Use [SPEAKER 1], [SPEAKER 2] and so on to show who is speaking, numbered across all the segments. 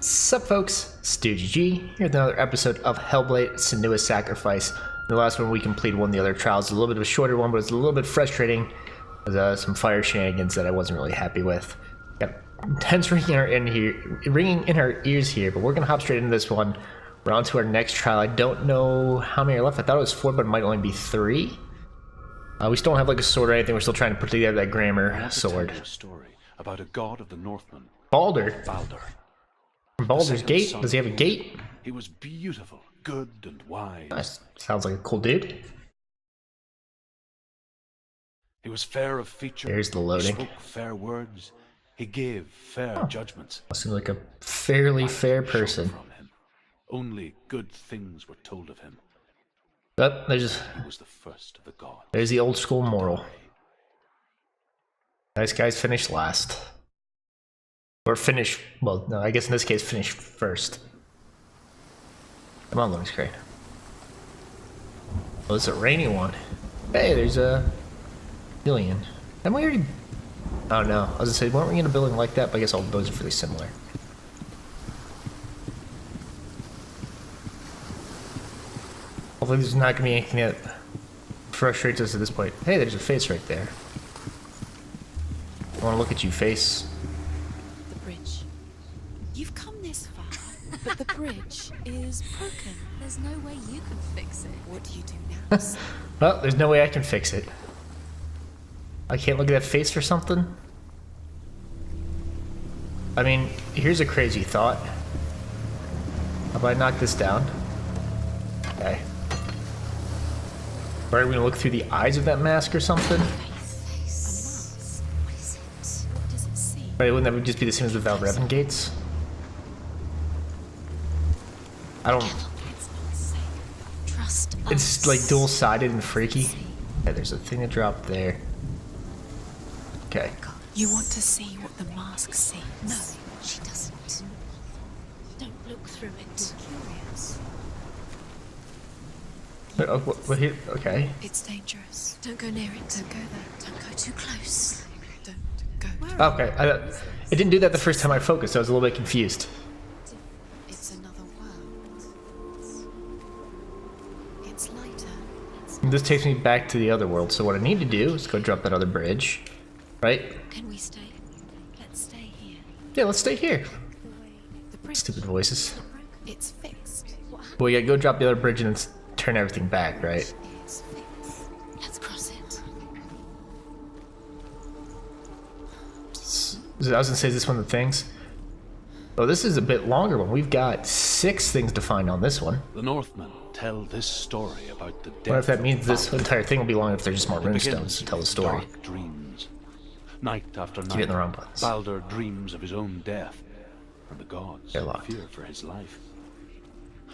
[SPEAKER 1] Sup folks, StugeGG here with another episode of Hellblade Sanua's Sacrifice. The last one we completed one of the other trials, a little bit of a shorter one, but it's a little bit frustrating. There's some fire shenanigans that I wasn't really happy with. Got intense ringing in our ears here, but we're gonna hop straight into this one. We're on to our next trial. I don't know how many are left. I thought it was 4, but it might only be 3. We still don't have like a sword or anything. We're still trying to put together that grammar sword.
[SPEAKER 2] A story about a god of the Northmen.
[SPEAKER 1] Baldr.
[SPEAKER 2] Baldr.
[SPEAKER 1] Baldur's gate? Does he have a gate?
[SPEAKER 2] He was beautiful, good, and wise.
[SPEAKER 1] Nice. Sounds like a cool dude.
[SPEAKER 2] He was fair of feature.
[SPEAKER 1] There's the loading.
[SPEAKER 2] He spoke fair words. He gave fair judgments.
[SPEAKER 1] Seems like a fairly fair person.
[SPEAKER 2] From him. Only good things were told of him.
[SPEAKER 1] But
[SPEAKER 2] He was the first of the gods.
[SPEAKER 1] there's the old school moral. Nice guys finish last. Or finish, well, no, I guess in this case finish first. Come on, loading screen. Oh, it's a rainy one. Hey, there's a billion. Haven't we already... Oh no, I was gonna say, weren't we in a building like that? But I guess all buildings are fairly similar. Hopefully there's not gonna be anything that frustrates us at this point. Hey, there's a face right there. I wanna look at you, face.
[SPEAKER 3] The bridge. You've come this far, but the bridge is broken. There's no way you can fix it. What do you do now?
[SPEAKER 1] Well, there's no way I can fix it. I can't look at that face for something? I mean, here's a crazy thought. How about I knock this down? Okay. Or are we gonna look through the eyes of that mask or something?
[SPEAKER 3] Face. What is it? What does it see?
[SPEAKER 1] Right, wouldn't that just be the same as without Revan gates? I don't...
[SPEAKER 3] It's not safe. Trust us.
[SPEAKER 1] It's like dual-sided and freaky. Yeah, there's a thing that dropped there. Okay.
[SPEAKER 3] You want to see what the mask sees? No, she doesn't. Don't look through it. You're curious.
[SPEAKER 1] Oh, what here? Okay.
[SPEAKER 3] It's dangerous. Don't go near it. Don't go there. Don't go too close. Don't go.
[SPEAKER 1] Okay. It didn't do that the first time I focused, so I was a little bit confused.
[SPEAKER 3] It's another world. It's lighter.
[SPEAKER 1] And this takes me back to the other world, so what I need to do is go drop that other bridge. Right?
[SPEAKER 3] Can we stay? Let's stay here.
[SPEAKER 1] Yeah, let's stay here.
[SPEAKER 3] The bridge.
[SPEAKER 1] Stupid voices.
[SPEAKER 3] It's fixed. What
[SPEAKER 1] Well, yeah, go drop the other bridge and then turn everything back, right?
[SPEAKER 3] It's fixed. Let's cross it.
[SPEAKER 1] I was gonna say, is this one of the things? Oh, this is a bit longer one. We've got 6 things to find on this one.
[SPEAKER 2] The Northmen tell this story about the death.
[SPEAKER 1] What if that means this entire thing will be long if there's just more
[SPEAKER 2] It begins
[SPEAKER 1] runestones to tell the
[SPEAKER 2] with
[SPEAKER 1] story?
[SPEAKER 2] Dark dreams. Night after night,
[SPEAKER 1] hitting the wrong buttons.
[SPEAKER 2] Baldr dreams of his own death, and the gods
[SPEAKER 1] They're locked.
[SPEAKER 2] fear for his life.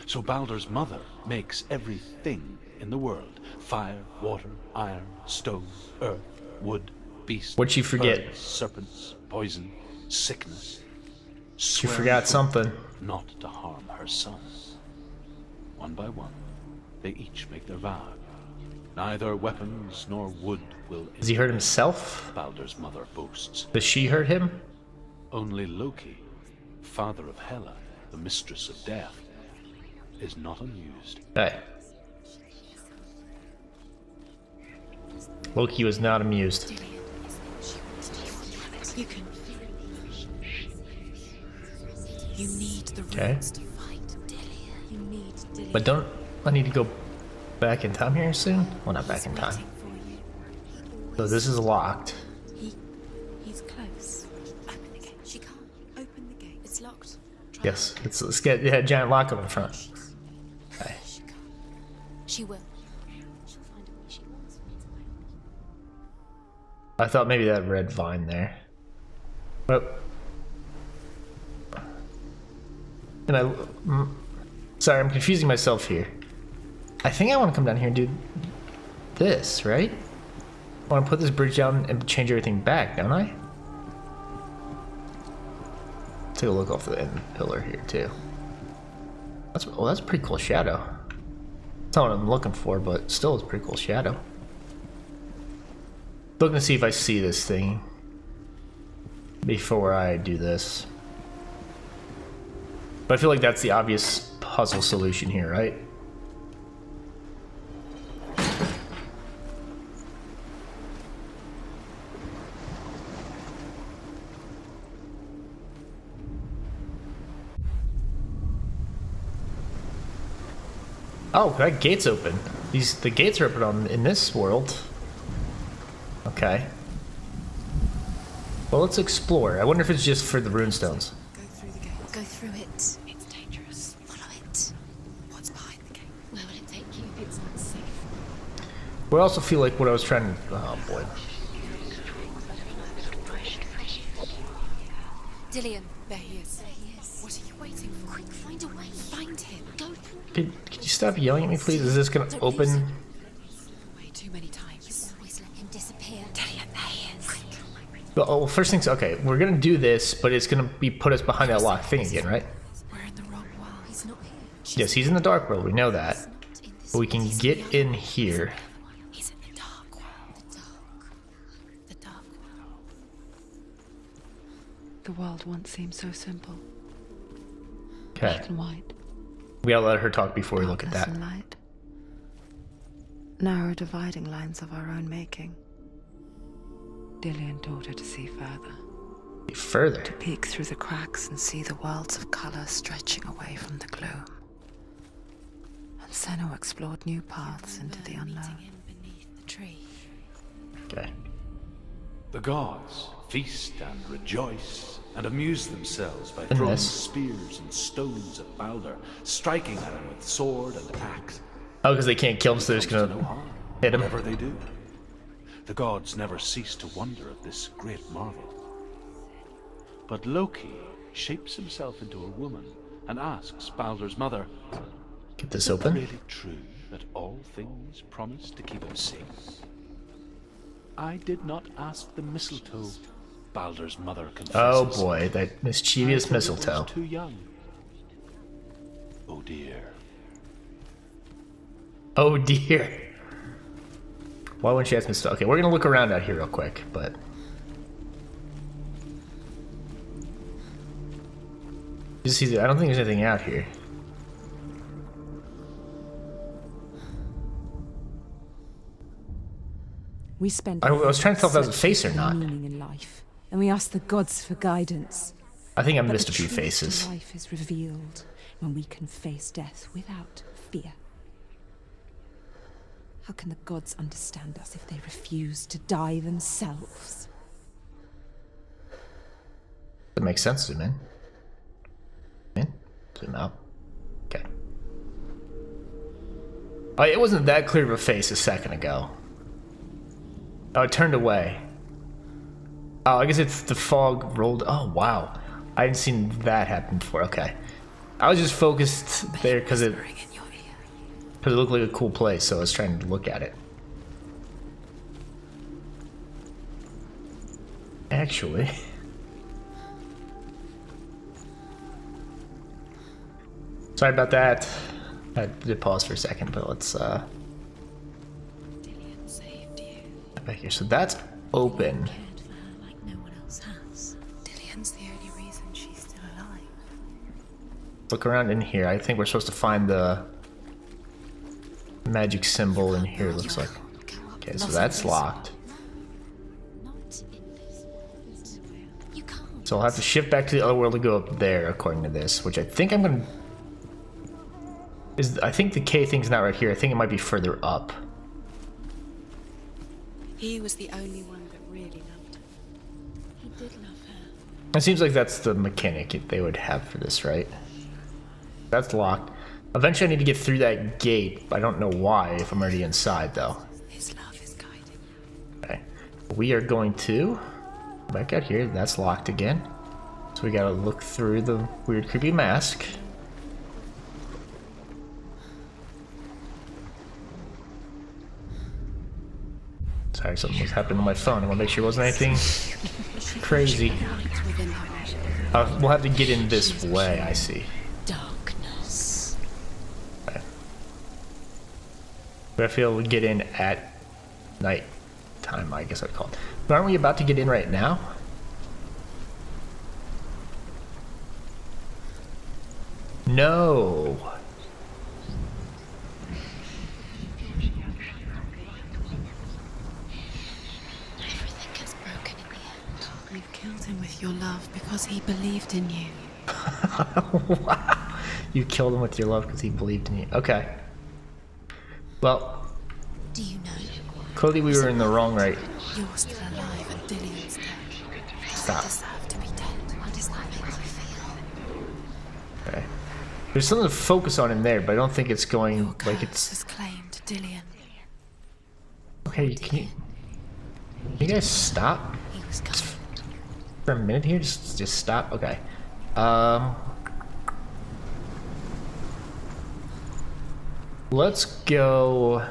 [SPEAKER 2] So Baldr's mother makes everything in the world: fire, water, iron, stone, earth, wood, beast.
[SPEAKER 1] What'd she forget?
[SPEAKER 2] birds, serpents, poison, sickness.
[SPEAKER 1] She
[SPEAKER 2] swearing
[SPEAKER 1] forgot something.
[SPEAKER 2] not to harm her sons. One by one, they each make their vow. Neither weapons nor wood will
[SPEAKER 1] Has he hurt himself?
[SPEAKER 2] Baldr's mother boasts.
[SPEAKER 1] Does she hurt him?
[SPEAKER 2] Only Loki, father of Hela, the mistress of death, is not amused.
[SPEAKER 1] Hey. Loki was not amused.
[SPEAKER 3] You can. You need the
[SPEAKER 1] Okay.
[SPEAKER 3] runes to fight. Delia. You need Delia.
[SPEAKER 1] But don't I need to go back in time here soon? Well, not back in time.
[SPEAKER 3] Waiting for you.
[SPEAKER 1] So this is locked.
[SPEAKER 3] He's close. Open the gate. She can't. Open the gate. It's locked. Try
[SPEAKER 1] Yes, let's get a giant lock up in front. Okay.
[SPEAKER 3] She can't. She will. She'll find a way. She wants me to.
[SPEAKER 1] I thought maybe that red vine there. Oh. And sorry, I'm confusing myself here. I think I want to come down here and do this, right? I want to put this bridge down and change everything back, don't I? Take a look off the end pillar here too. That's a pretty cool shadow. That's not what I'm looking for, but still it's a pretty cool shadow. Looking to see if I see this thing. before I do this. But I feel like that's the obvious puzzle solution here, right? Oh, that gate's open. The gates are open in this world. Okay. Well, let's explore. I wonder if it's just for the runestones.
[SPEAKER 3] Go through the gate. Go through it. It's dangerous. Follow it. What's behind the gate? Where will it take you? It's unsafe.
[SPEAKER 1] But I also feel like what I was trying to... Oh, boy.
[SPEAKER 3] Dillian, there he is. There he is. What are you waiting for? Quick, find a way. Find him. Go through.
[SPEAKER 1] Could you stop yelling at me, please? Is this gonna open?
[SPEAKER 3] Way too many times. You always let him disappear. Dillian, there he is. Quick.
[SPEAKER 1] Well, first things... Okay, we're gonna do this, but it's gonna be put us behind that locked thing again, right?
[SPEAKER 3] We're in the wrong world. He's not here.
[SPEAKER 1] Yes, he's in the dark world. We know that.
[SPEAKER 3] He's not in this
[SPEAKER 1] But we can
[SPEAKER 3] world.
[SPEAKER 1] get in here.
[SPEAKER 3] He's in the dark world. The dark world.
[SPEAKER 4] The world once seemed so simple.
[SPEAKER 1] Okay.
[SPEAKER 4] Black and white.
[SPEAKER 1] We gotta let her talk before we look at
[SPEAKER 4] Darkness
[SPEAKER 1] that.
[SPEAKER 4] and light. Narrow dividing lines of our own making. Dillian taught her to see further.
[SPEAKER 1] Further.
[SPEAKER 4] To peek through the cracks and see the worlds of color stretching away from the gloom. And Sanua explored new paths into the
[SPEAKER 3] Meeting
[SPEAKER 4] unknown.
[SPEAKER 3] him beneath the tree.
[SPEAKER 1] Okay.
[SPEAKER 2] The gods feast and rejoice and amuse themselves by throwing
[SPEAKER 1] this.
[SPEAKER 2] spears and stones at Baldr, striking at him with sword and axe.
[SPEAKER 1] Oh, because they can't kill him, so they're just
[SPEAKER 2] Comes to no
[SPEAKER 1] gonna
[SPEAKER 2] harm,
[SPEAKER 1] hit him.
[SPEAKER 2] whatever they do. The gods never cease to wonder at this great marvel. But Loki shapes himself into a woman and asks Baldr's mother,
[SPEAKER 1] Get this
[SPEAKER 2] "Is it
[SPEAKER 1] open.
[SPEAKER 2] really true that all things promise to keep him safe? I did not ask the mistletoe," Baldr's mother confesses.
[SPEAKER 1] Oh boy, that
[SPEAKER 2] "I
[SPEAKER 1] mischievous
[SPEAKER 2] thought it was
[SPEAKER 1] mistletoe.
[SPEAKER 2] too young. Oh dear.
[SPEAKER 1] Oh dear. Why wouldn't she ask mistletoe? Okay, we're gonna look around out here real quick, but... You see, I don't think there's anything out here.
[SPEAKER 5] We spend.
[SPEAKER 1] I was trying to tell if that was a face or
[SPEAKER 5] searching for
[SPEAKER 1] not.
[SPEAKER 5] Meaning in life, and we ask the gods for guidance.
[SPEAKER 1] I think I
[SPEAKER 5] But
[SPEAKER 1] missed
[SPEAKER 5] the
[SPEAKER 1] a few
[SPEAKER 5] truth to
[SPEAKER 1] faces.
[SPEAKER 5] life is revealed when we can face death without fear. How can the gods understand us if they refuse to die themselves?
[SPEAKER 1] That makes sense, zoom in. In? Zoom out. Okay. Oh, it wasn't that clear of a face a second ago. Oh, it turned away. Oh, I guess it's the fog rolled. Oh, wow. I hadn't seen that happen before. Okay. I was just focused there because it
[SPEAKER 3] Whispering in your ear.
[SPEAKER 1] looked like a cool place, so I was trying to look at it. Actually. Sorry about that. I did pause for a second, but let's
[SPEAKER 3] Dillian saved you.
[SPEAKER 1] back here. So that's open.
[SPEAKER 3] Cared for her like no one else has. Dillian's the only reason she's still alive.
[SPEAKER 1] Look around in here. I think we're supposed to find the magic symbol in here, it looks like. Okay, so that's locked.
[SPEAKER 3] Not in this world. You can't.
[SPEAKER 1] So I'll have to shift back to the other world to go up there, according to this, which I think I'm gonna... I think the K thing's not right here. I think it might be further up.
[SPEAKER 3] He was the only one that really loved her. He did love her.
[SPEAKER 1] It seems like that's the mechanic they would have for this, right? That's locked. Eventually I need to get through that gate. I don't know why, if I'm already inside, though.
[SPEAKER 3] His love is guiding you.
[SPEAKER 1] Okay. We are going to... Back out here. That's locked again. So we gotta look through the weird, creepy mask. Sorry, something was happening on my phone. I want to make sure it wasn't anything crazy.
[SPEAKER 3] It's within her.
[SPEAKER 1] We'll have to get in this way, I see.
[SPEAKER 3] Darkness.
[SPEAKER 1] Okay. But I feel we get in at night time, I guess I'd call it. But aren't we about to get in right now? No.
[SPEAKER 3] Everything gets broken in the end. You killed him with your love because he believed in you.
[SPEAKER 1] Wow. You killed him with your love because he believed in you. Okay. Well,
[SPEAKER 3] Do you know?
[SPEAKER 1] clearly we were in the wrong, right?
[SPEAKER 3] You're still alive and Dillian's dead.
[SPEAKER 1] Stop.
[SPEAKER 3] Deserve to be dead. How does that make you feel?
[SPEAKER 1] Okay. There's something to focus on in there, but I don't think it's going
[SPEAKER 3] Your
[SPEAKER 1] like
[SPEAKER 3] curse
[SPEAKER 1] it's.
[SPEAKER 3] has claimed Dillian.
[SPEAKER 1] Okay, can you guys stop
[SPEAKER 3] He was coming.
[SPEAKER 1] for a minute here? Just stop. Okay. Let's go.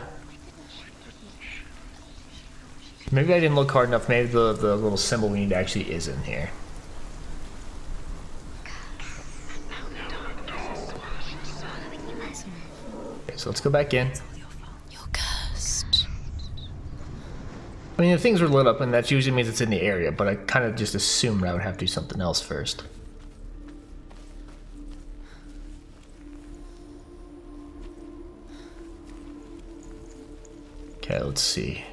[SPEAKER 1] Maybe I didn't look hard enough. Maybe the little symbol we need actually is in here. Okay, so let's go back in.
[SPEAKER 3] You're cursed.
[SPEAKER 1] I mean, if things were lit up, and that usually means it's in the area, but I kind of just assumed I would have to do something else first. Okay, let's see.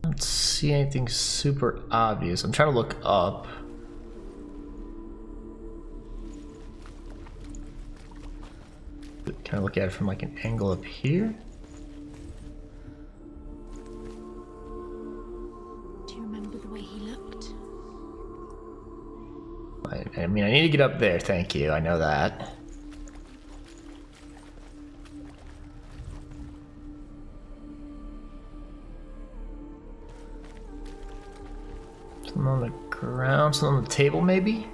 [SPEAKER 1] I don't see anything super obvious. I'm trying to look up. Kind of look at it from like an angle up here.
[SPEAKER 3] Do you remember the way he looked?
[SPEAKER 1] I mean, I need to get up there, thank you. I know that. Something on the ground, something on the table, maybe?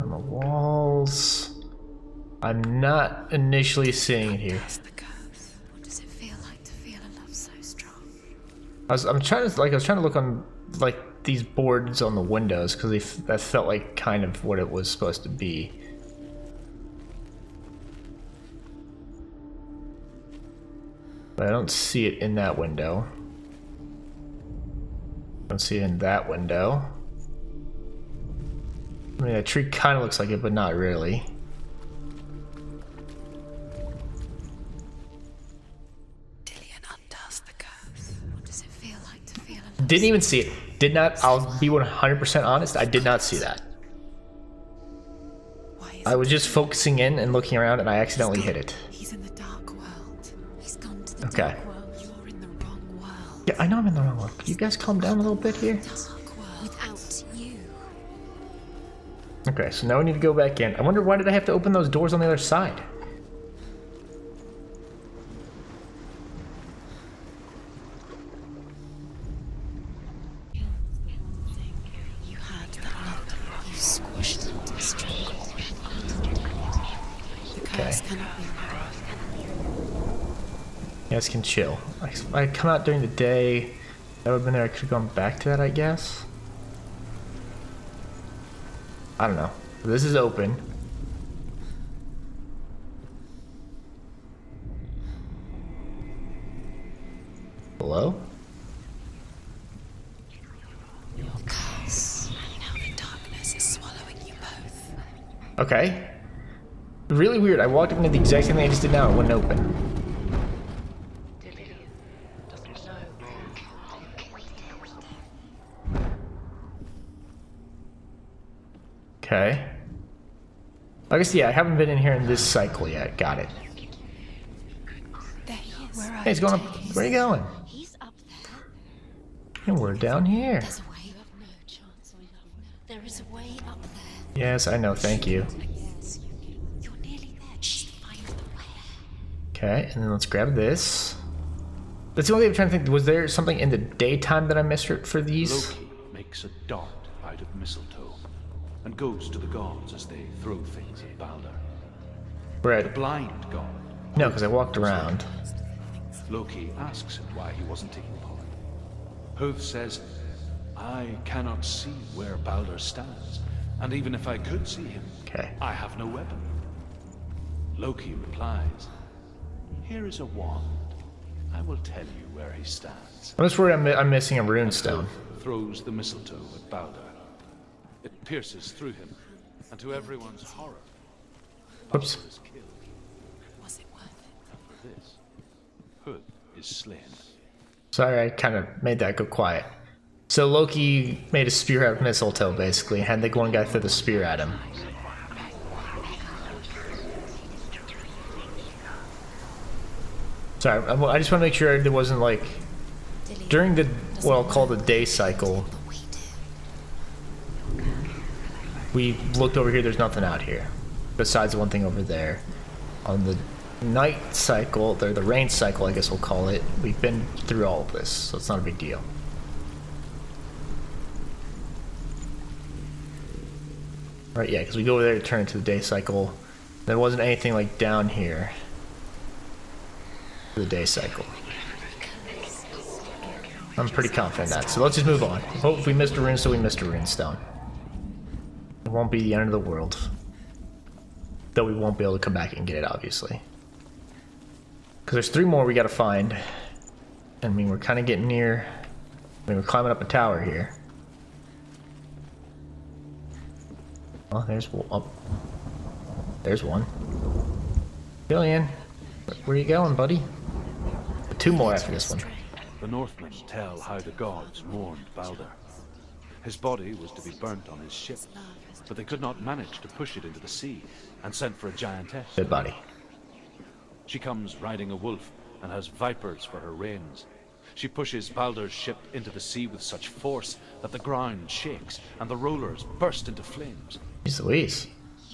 [SPEAKER 1] On the walls. I'm not initially seeing it here.
[SPEAKER 3] That's the curse. What does it feel like to feel a love so strong?
[SPEAKER 1] I was trying to look on like these boards on the windows because that felt like kind of what it was supposed to be. But I don't see it in that window. Don't see it in that window. I mean, that tree kind of looks like it, but not really.
[SPEAKER 3] Dillian undoes the curse. What does it feel like to feel a love?
[SPEAKER 1] Didn't even see it. Did not. I'll be 100% honest. I did not see that.
[SPEAKER 3] Why is
[SPEAKER 1] I was just focusing in and looking around, and I accidentally hit it.
[SPEAKER 3] He's in the dark world. He's gone to the
[SPEAKER 1] Okay.
[SPEAKER 3] dark world. You're in the wrong world.
[SPEAKER 1] Yeah, I know I'm in the wrong one. Can you guys calm down a little bit here?
[SPEAKER 3] Dark world without you.
[SPEAKER 1] Okay, so now we need to go back in. I wonder why did I have to open those doors on the other side?
[SPEAKER 3] You had that love. You squashed it and strangled it. The curse cannot be removed.
[SPEAKER 1] You guys can chill. If I had come out during the day, that would have been there. I could have gone back to that, I guess. I don't know. This is open. Hello?
[SPEAKER 3] Your curse. Now the darkness is swallowing you both.
[SPEAKER 1] Okay. Really weird. I walked up into the exact same thing I just did now. It wouldn't open. Okay. I guess, yeah, I haven't been in here in this cycle yet. Got it.
[SPEAKER 3] There he is. Where
[SPEAKER 1] Hey, he's going up. Where are you going?
[SPEAKER 3] He's up there.
[SPEAKER 1] And we're down here.
[SPEAKER 3] There's a way. You have no chance. There is a way up there.
[SPEAKER 1] Yes, I know. Thank you.
[SPEAKER 3] You're nearly there. Just find the way.
[SPEAKER 1] Okay, and then let's grab this. That's the only thing I'm trying to think. Was there something in the daytime that I missed for these?
[SPEAKER 2] Loki makes a dart out of mistletoe and goes to the gods as they throw things at Baldr. The
[SPEAKER 1] Right.
[SPEAKER 2] blind god.
[SPEAKER 1] No, because I walked around.
[SPEAKER 2] Loki asks him why he wasn't taking part. Hoth says I cannot see where Baldr stands, and even if I could see him,
[SPEAKER 1] Okay.
[SPEAKER 2] I have no weapon. Loki replies, "Here is a wand. I will tell you where he stands."
[SPEAKER 1] I'm just worried I'm missing a rune stone.
[SPEAKER 2] Throws the mistletoe at Baldr. It pierces through him, and to everyone's horror,
[SPEAKER 1] Whoops.
[SPEAKER 2] Baldr is killed.
[SPEAKER 3] Was it worth it?
[SPEAKER 2] And for this, Hood is slain.
[SPEAKER 1] Sorry, I kind of made that go quiet. So Loki made a spear out of mistletoe, basically, and had the one guy throw the spear at him. Sorry, I just want to make sure there wasn't like during the what I'll call the day cycle. We looked over here. There's nothing out here, besides the one thing over there. On the night cycle, or the rain cycle, I guess we'll call it. We've been through all of this, so it's not a big deal. Right, yeah, because we go over there to turn into the day cycle. There wasn't anything like down here. The day cycle. I'm pretty confident in that. So let's just move on. Hope if we missed a runestone, we missed a runestone. It won't be the end of the world. Though we won't be able to come back and get it, obviously. Because there's 3 more we gotta find. I mean, we're kind of getting near. I mean, we're climbing up a tower here. Oh, there's one. Oh, there's one. Billion, where you going, buddy? 2 more after this one.
[SPEAKER 2] The Northmen tell how the gods mourned Baldr. His body was to be burnt on his ship, but they could not manage to push it into the sea, and sent for a giantess.
[SPEAKER 1] Good body.
[SPEAKER 2] She comes riding a wolf and has vipers for her reins. She pushes Baldr's ship into the sea with such force that the ground shakes and the rollers burst into flames.
[SPEAKER 1] Jeez Louise.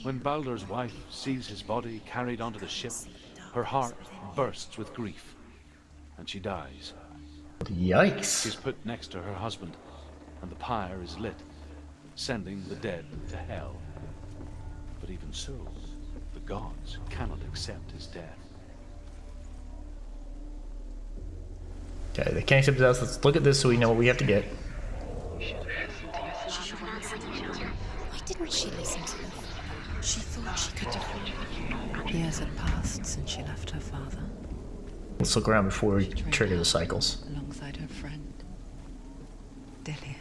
[SPEAKER 2] When Baldr's wife sees his body carried onto the ship, her heart bursts with grief, and she dies.
[SPEAKER 1] Yikes.
[SPEAKER 2] She's put next to her husband, and the pyre is lit, sending the dead to hell. But even so, the gods cannot accept his death.
[SPEAKER 1] Okay, they can't accept us. Let's look at this so we know what we have to get.
[SPEAKER 3] Why didn't she listen to them? She thought she could defeat.
[SPEAKER 4] Years had passed since she left her father,
[SPEAKER 1] Let's look around before we trigger the cycles.
[SPEAKER 4] alongside her friend, Dillian.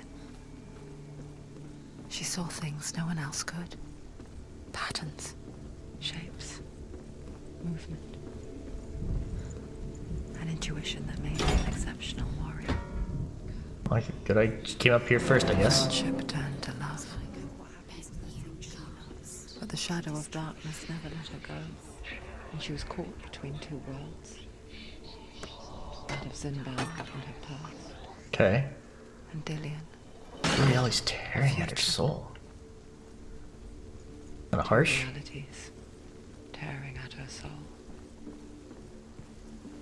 [SPEAKER 4] She saw things no one else could. Patterns, shapes, movement. An intuition that made her an exceptional warrior.
[SPEAKER 1] Like, good, I came up here first, I guess.
[SPEAKER 4] Friendship turned to love. But the shadow of darkness never let her go, and she was caught between 2 worlds. That of Zindbad and her past,
[SPEAKER 1] Okay.
[SPEAKER 4] and Dillian.
[SPEAKER 1] Uriel's tearing at her soul. Kinda harsh.
[SPEAKER 4] Realities tearing at her soul.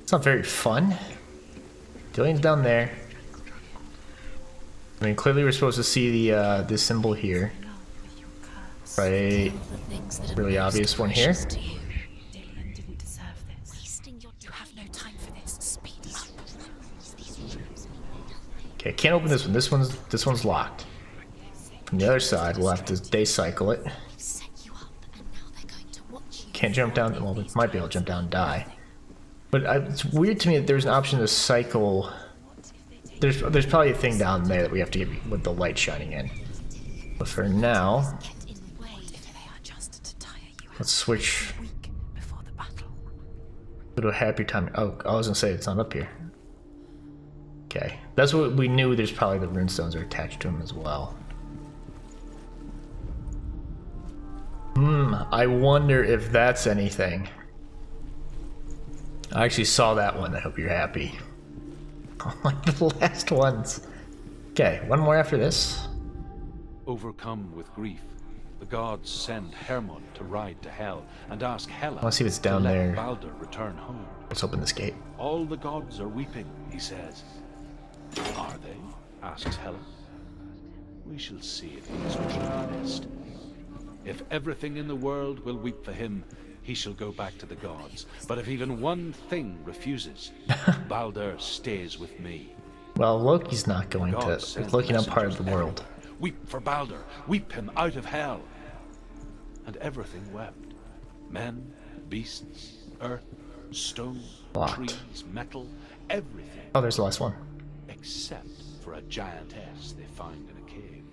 [SPEAKER 1] It's not very fun. Dillian's down there. I mean, clearly we're supposed to see the this symbol here. Right. Really obvious one here.
[SPEAKER 3] Dillian didn't deserve this. You have no time for this. Speed up.
[SPEAKER 1] Okay, can't open this one. This one's locked. From the other side, we'll have to day cycle it.
[SPEAKER 3] Set you up, and now they're going to watch you.
[SPEAKER 1] Can't jump down. Well, we might be able to jump down and die. But it's weird to me that there's an option to cycle. There's probably a thing down there that we have to get with the light shining in. But for now,
[SPEAKER 3] Get in the way if they are just to tire you out.
[SPEAKER 1] let's switch
[SPEAKER 3] Week before the battle.
[SPEAKER 1] to a happier time. Oh, I was gonna say it's not up here. Okay, that's what we knew. There's probably the runestones are attached to them as well. I wonder if that's anything. I actually saw that one. I hope you're happy. Like the last ones. Okay, one more after this.
[SPEAKER 2] Overcome with grief, the gods send Hermod to ride to Hell and ask Hela
[SPEAKER 1] Let's see if it's down
[SPEAKER 2] to let
[SPEAKER 1] there.
[SPEAKER 2] Baldr return home.
[SPEAKER 1] Let's open this gate.
[SPEAKER 2] All the gods are weeping, he says. Are they? Asks Hela. We shall see if he is honest. If everything in the world will weep for him, he shall go back to the gods. But if even one thing refuses, Baldr stays with me.
[SPEAKER 1] Well, Loki's not going to.
[SPEAKER 2] Gods send
[SPEAKER 1] Loki's not part of the
[SPEAKER 2] messengers
[SPEAKER 1] world.
[SPEAKER 2] everywhere. Weep for Baldr. Weep him out of hell. And everything wept. Men, beasts, earth, stone,
[SPEAKER 1] Locked.
[SPEAKER 2] trees, metal, everything.
[SPEAKER 1] Oh, there's the last one.
[SPEAKER 2] Except for a giantess they find in a cave.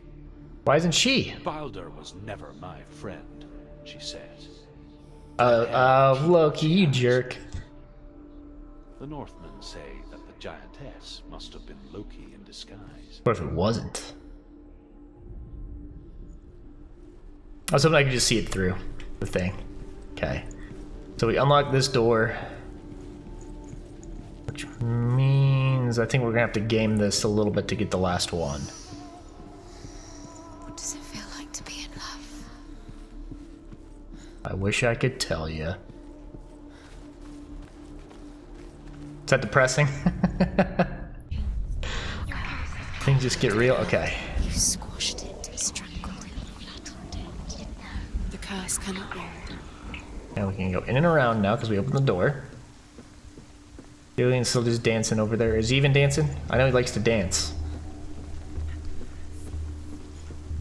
[SPEAKER 1] Why isn't she?
[SPEAKER 2] Baldr was never my friend, she says.
[SPEAKER 1] Loki, you jerk.
[SPEAKER 2] The Northmen say that the giantess must have been Loki in disguise.
[SPEAKER 1] What if it wasn't? I was hoping I could just see it through the thing. Okay. So we unlock this door. Which means I think we're gonna have to game this a little bit to get the last one.
[SPEAKER 3] What does it feel like to be in love?
[SPEAKER 1] I wish I could tell you. Is that depressing? Things just get real. Okay.
[SPEAKER 3] You squashed it, strangled it. The curse cannot be.
[SPEAKER 1] Now we can go in and around now because we opened the door. Julian's still just dancing over there. Is he even dancing? I know he likes to dance.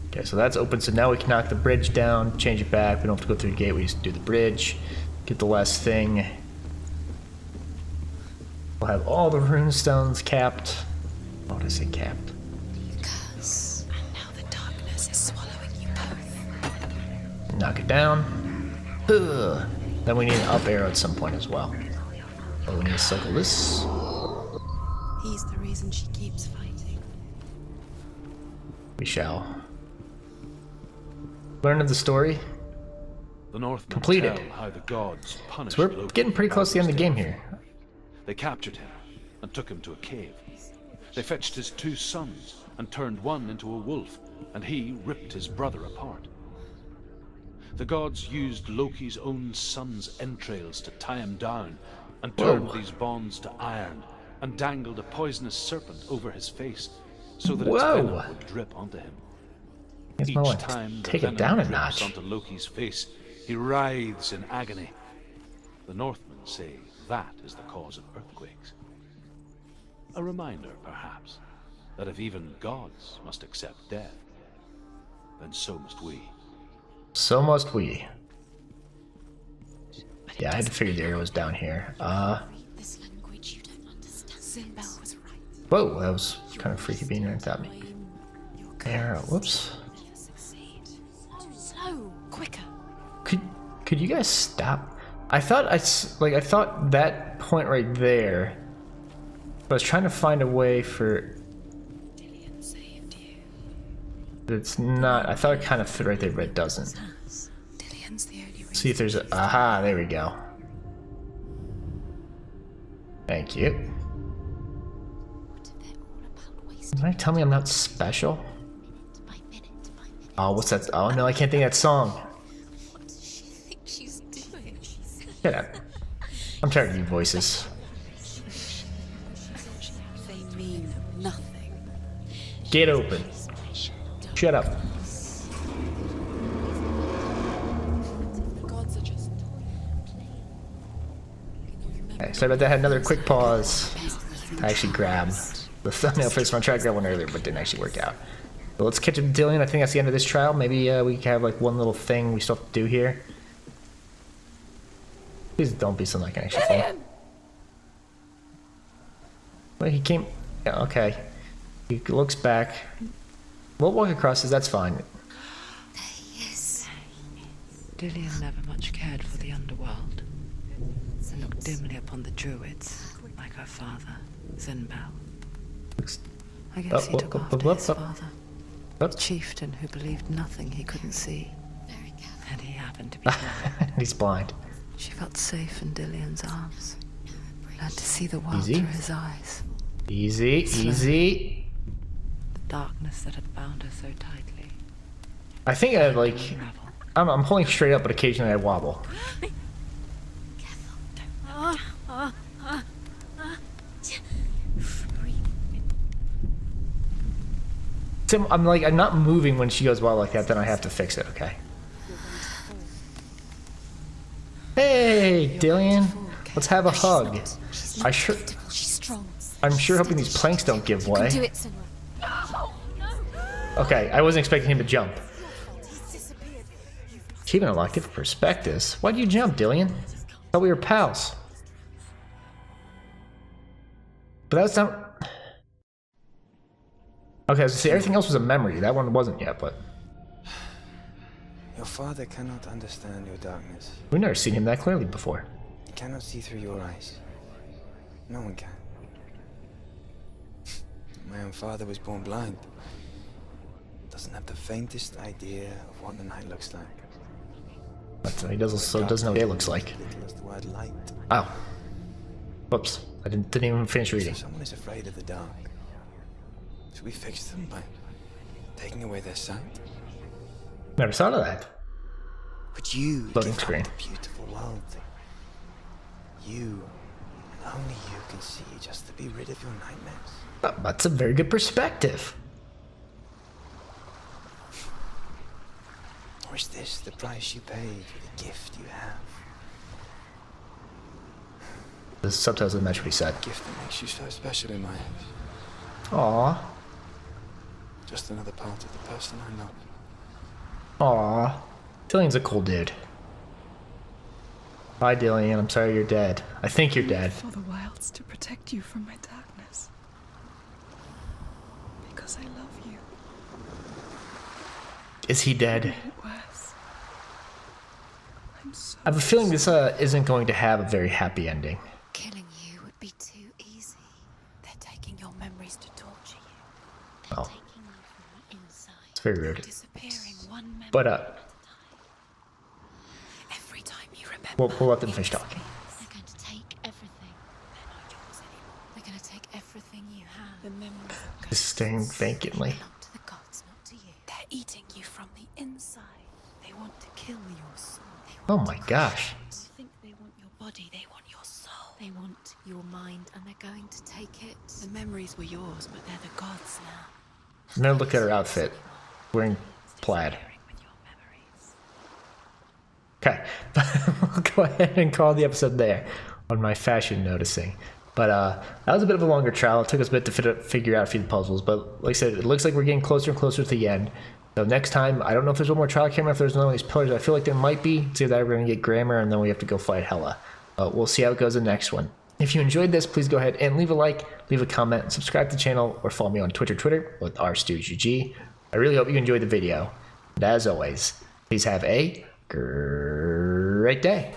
[SPEAKER 1] Okay, so that's open. So now we can knock the bridge down, change it back. We don't have to go through the gate. We just do the bridge. Get the last thing. We'll have all the runestones capped. What did I say capped?
[SPEAKER 3] Curse. And now the darkness is swallowing you both.
[SPEAKER 1] Knock it down. Ugh. Then we need an up arrow at some point as well. Oh, we need to cycle this.
[SPEAKER 3] He's the reason she keeps fighting.
[SPEAKER 1] We shall. Learn of the story.
[SPEAKER 2] The Northmen
[SPEAKER 1] Completed.
[SPEAKER 2] tell how the gods punished
[SPEAKER 1] So we're
[SPEAKER 2] Loki
[SPEAKER 1] getting pretty close to the end of the game here.
[SPEAKER 2] They captured him and took him to a cave. They fetched his 2 sons and turned one into a wolf, and he ripped his brother apart. The gods used Loki's own son's entrails to tie him down, and turned
[SPEAKER 1] Whoa.
[SPEAKER 2] these bonds to iron, and dangled a poisonous serpent over his face, so that its
[SPEAKER 1] Whoa.
[SPEAKER 2] venom would drip onto him.
[SPEAKER 1] Guess
[SPEAKER 2] Each
[SPEAKER 1] my one.
[SPEAKER 2] time the
[SPEAKER 1] Take it
[SPEAKER 2] venom
[SPEAKER 1] down a
[SPEAKER 2] drips
[SPEAKER 1] notch.
[SPEAKER 2] onto Loki's face, he writhes in agony. The Northmen say that is the cause of earthquakes. A reminder, perhaps, that if even gods must accept death, then so must we.
[SPEAKER 1] So must we. Yeah, I had to figure the arrow was down here.
[SPEAKER 3] This language you don't understand.
[SPEAKER 5] Sinbel was right.
[SPEAKER 1] Whoa, that was kind of freaky being right at me.
[SPEAKER 3] Your
[SPEAKER 1] Arrow, whoops.
[SPEAKER 3] succeed. Slow, quicker.
[SPEAKER 1] Could you guys stop? I thought I thought that point right there. I was trying to find a way for.
[SPEAKER 3] Dillian saved you.
[SPEAKER 1] It's not. I thought it kind of fit right there, but it doesn't.
[SPEAKER 3] Dillian's the only reason.
[SPEAKER 1] See if there's a. Aha! There we go. Thank you.
[SPEAKER 3] What if they're all about wasting
[SPEAKER 1] Can you tell me I'm not special?
[SPEAKER 3] minute by minute by minute?
[SPEAKER 1] Oh, what's that? Oh no, I can't think of that song.
[SPEAKER 3] What does she think she's doing?
[SPEAKER 1] Shut up. I'm tired of you voices.
[SPEAKER 3] They mean nothing.
[SPEAKER 1] Get open. Shut up.
[SPEAKER 3] The gods are just.
[SPEAKER 1] Okay, sorry about that. I had another quick pause. I actually grabbed the thumbnail for this one. I tried to grab one earlier, but didn't actually work out. But let's catch up to Dillian. I think that's the end of this trial. Maybe we can have like one little thing we still have to do here. Please don't be something I can actually film. Well, he came. Yeah, okay. He looks back. We'll walk across this. That's fine.
[SPEAKER 3] Yes.
[SPEAKER 4] Dillian never much cared for the underworld, and looked dimly upon the druids, like her father, Sinbel.
[SPEAKER 1] Looks-
[SPEAKER 4] I guess he
[SPEAKER 1] Up,
[SPEAKER 4] took
[SPEAKER 1] up,
[SPEAKER 4] after
[SPEAKER 1] up,
[SPEAKER 4] his
[SPEAKER 1] up.
[SPEAKER 4] father,
[SPEAKER 1] Up.
[SPEAKER 4] the chieftain who believed nothing he couldn't see,
[SPEAKER 3] Very careful.
[SPEAKER 4] and he happened to be blind.
[SPEAKER 1] He's blind.
[SPEAKER 4] She felt safe in Dillian's arms, learned to see the world
[SPEAKER 1] Easy.
[SPEAKER 4] through his eyes.
[SPEAKER 1] Easy, easy.
[SPEAKER 4] The darkness that had bound her so tightly.
[SPEAKER 1] I think I like.
[SPEAKER 4] Unravel.
[SPEAKER 1] I'm holding straight up, but occasionally I wobble. So I'm like, I'm not moving when she goes wild like that, then I have to fix it, okay? Hey, Dillian. Let's have a hug.
[SPEAKER 3] She's
[SPEAKER 1] I
[SPEAKER 3] not
[SPEAKER 1] sure.
[SPEAKER 3] beautiful, she's strong.
[SPEAKER 1] I'm sure hoping these planks don't give way.
[SPEAKER 3] Do it, Sanua.
[SPEAKER 1] Okay, I wasn't expecting him to jump. Achievement unlocked for prospectus. Why'd you jump, Dillian? Thought we were pals. But that's not... Okay, so see, everything else was a memory. That one wasn't yet, but...
[SPEAKER 6] Your father cannot understand your darkness.
[SPEAKER 1] We've never seen him that clearly before.
[SPEAKER 6] He cannot see through your eyes. No one can. My own father was born blind. Doesn't have the faintest idea of what the night looks like.
[SPEAKER 1] But he doesn't know what day looks like.
[SPEAKER 6] Little as the word light.
[SPEAKER 1] Oh. Whoops. I didn't even finish
[SPEAKER 6] So
[SPEAKER 1] reading.
[SPEAKER 6] someone is afraid of the dark. Should we fix them by taking away their sight?
[SPEAKER 1] Never thought of that.
[SPEAKER 6] But you
[SPEAKER 1] Loading
[SPEAKER 6] give
[SPEAKER 1] screen.
[SPEAKER 6] up the beautiful world. You, and only you can see just to be rid of your nightmares.
[SPEAKER 1] Oh, that's a very good perspective.
[SPEAKER 6] Or is this the price you pay for the gift you have?
[SPEAKER 1] The subtitles didn't match what he said.
[SPEAKER 6] A gift that makes you so special in my eyes.
[SPEAKER 1] Aww.
[SPEAKER 6] Just another part of the person I love.
[SPEAKER 1] Aww. Dillian's a cool dude. Bye, Dillian. I'm sorry you're dead. I think you're dead.
[SPEAKER 5] For the wilds to protect you from my darkness. Because I love you.
[SPEAKER 1] Is he dead?
[SPEAKER 5] Worse. I'm so
[SPEAKER 1] I have a feeling this isn't going to have a very happy ending.
[SPEAKER 3] Killing you would be too easy. They're taking your memories to torture you.
[SPEAKER 1] Oh,
[SPEAKER 3] Taking you from the inside.
[SPEAKER 1] it's very rude.
[SPEAKER 3] Disappearing one memory
[SPEAKER 1] But,
[SPEAKER 3] at a time. Every time you remember,
[SPEAKER 1] we'll let them finish talking.
[SPEAKER 3] they're going to take everything. They're not yours anymore. They're going to take everything you have. The memories of
[SPEAKER 1] Just staring vacantly.
[SPEAKER 3] belong to the gods, not to you. They're eating you from the inside. They want to kill your soul.
[SPEAKER 1] Oh my gosh.
[SPEAKER 3] They think they want your body, they want your soul. They want your mind, and they're going to take it. The memories were yours, but they're the gods now.
[SPEAKER 1] Now look at her outfit. Wearing plaid.
[SPEAKER 3] Sharing with your memories.
[SPEAKER 1] Okay. We'll go ahead and call the episode there on my fashion noticing. But that was a bit of a longer trial. It took us a bit to figure out a few of the puzzles. But like I said, it looks like we're getting closer and closer to the end. So next time, I don't know if there's one more trial camera, if there's another one of these pillars. I feel like there might be. It's either we're going to get Grammar and then we have to go fight Hela. We'll see how it goes in the next one. If you enjoyed this, please go ahead and leave a like, leave a comment, subscribe to the channel, or follow me on Twitter with StugeGG. I really hope you enjoyed the video. And as always, please have a great day.